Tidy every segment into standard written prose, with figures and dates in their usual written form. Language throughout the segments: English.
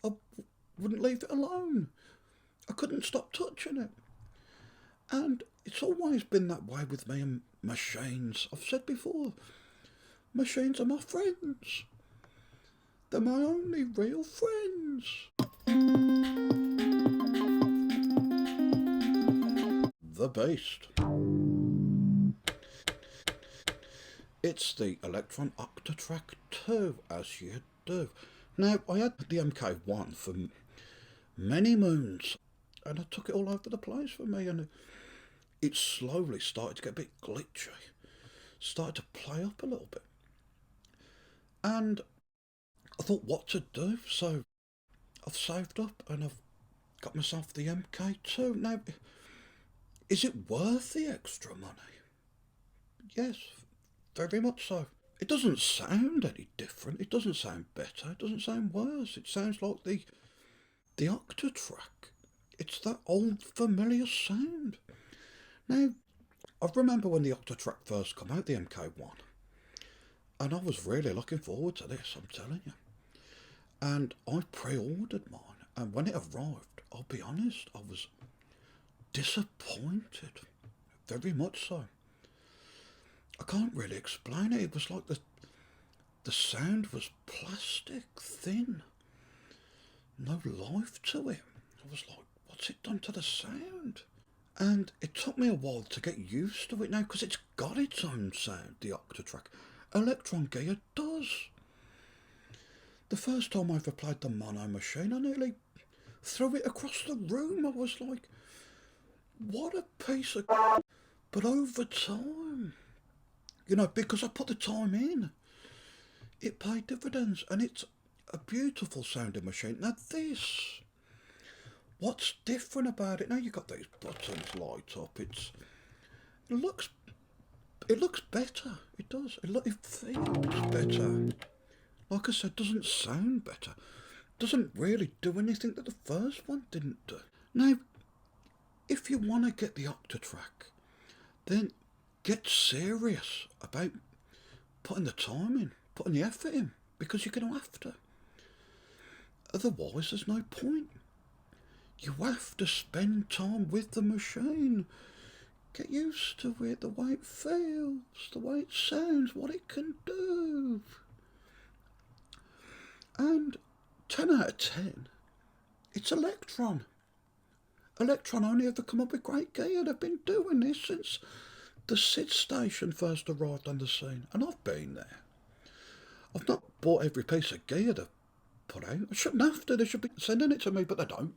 I wouldn't leave it alone. I couldn't stop touching it. And it's always been that way with me and machines. I've said before, machines are my friends. They're my only real friends. The Beast. It's the Elektron Octatrack 2, as you do. Now, I had the MKII for many moons, and I took it all over the place for me, and it slowly started to get a bit glitchy. Started to play up a little bit. And I thought what to do, so I've saved up and I've got myself the MKII. Now, is it worth the extra money? Yes, very much so. It doesn't sound any different. It doesn't sound better. It doesn't sound worse. It sounds like the Octatrack. It's that old familiar sound. Now, I remember when the Octatrack first came out, the MK1, and I was really looking forward to this, I'm telling you. And I pre-ordered mine, and when it arrived, I'll be honest, I was disappointed. Very much so. I can't really explain it. It was like the sound was plastic, thin. No life to it. I was like, what's it done to the sound? And it took me a while to get used to it now, because it's got its own sound, the Octatrack. Elektron gear does. The first time I ever played the mono machine, I nearly threw it across the room. I was like, what a piece of... But over time, you know, because I put the time in, it paid dividends, and it's a beautiful sounding machine. Now this, what's different about it? Now you've got these buttons light up. It looks better. It does. It feels better. Like I said, doesn't sound better. Doesn't really do anything that the first one didn't do. Now, if you want to get the Octatrack, then get serious about putting the time in, putting the effort in, because you're going to have to. Otherwise, there's no point. You have to spend time with the machine. Get used to it, the way it feels, the way it sounds, what it can do. And 10 out of 10, it's Elektron. Elektron only ever come up with great gear. They've been doing this since the SID station first arrived on the scene, and I've been there. I've not bought every piece of gear they've put out. I shouldn't have to. They should be sending it to me, but they don't.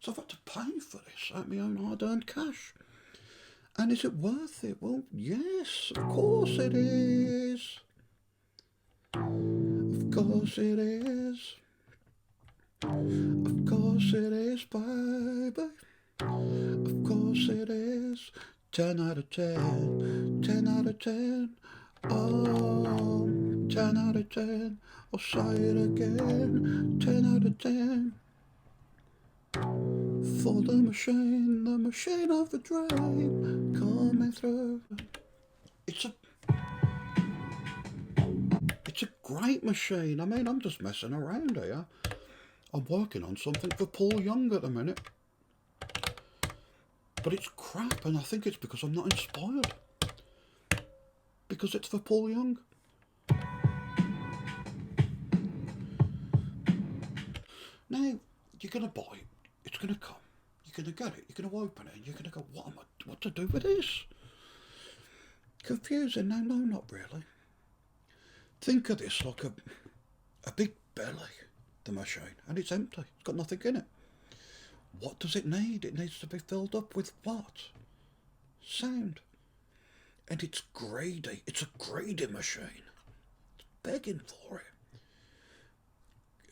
So I've had to pay for this out of my own hard-earned cash. And is it worth it? Well, yes, of course it is. Of course it is. Of course it is, baby. Of course it is. 10 out of 10. 10 out of 10. Oh, 10 out of 10. I'll say it again. 10 out of 10. For the machine of a dream coming through. It's a great machine. I mean, I'm just messing around here. I'm working on something for Paul Young at the minute. But it's crap, and I think it's because I'm not inspired. Because it's for Paul Young. Now, you're going to buy it. It's going to come. You're going to get it. You're going to open it. And you're going to go, what to do with this? Confusing. No, not really. Think of this like a big belly, the machine, and it's empty. It's got nothing in it. What does it need? It needs to be filled up with what? Sound. And it's greedy. It's a greedy machine. It's begging for it.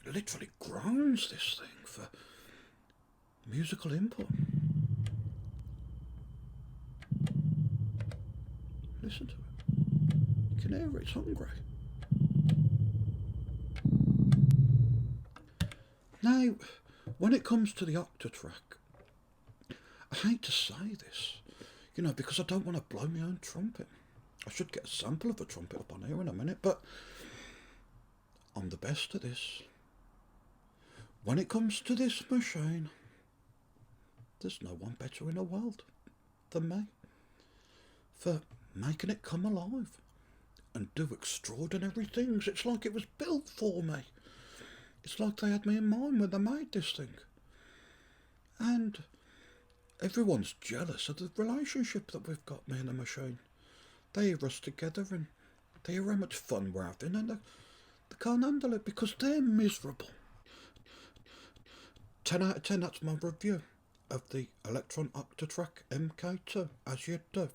It literally groans, this thing, for musical input. Listen to it. You can hear it. It's hungry. Now, when it comes to the Octatrack, I hate to say this, you know, because I don't want to blow my own trumpet. I should get a sample of a trumpet up on here in a minute, but I'm the best at this. When it comes to this machine, there's no one better in the world than me for making it come alive and do extraordinary things. It's like it was built for me. It's like they had me in mind when they made this thing. And everyone's jealous of the relationship that we've got, me and the machine. They hear us together and they hear how much fun we're having, and they can't handle it because they're miserable. 10 out of 10, that's my review of the Elektron Octatrack MKII, as you do.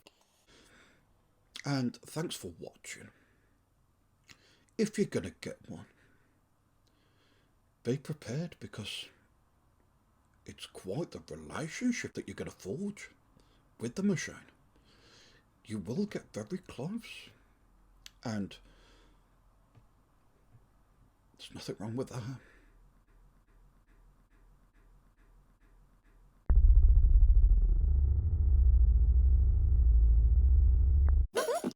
And thanks for watching. If you're going to get one, be prepared, because it's quite the relationship that you're going to forge with the machine. You will get very close, and there's nothing wrong with that.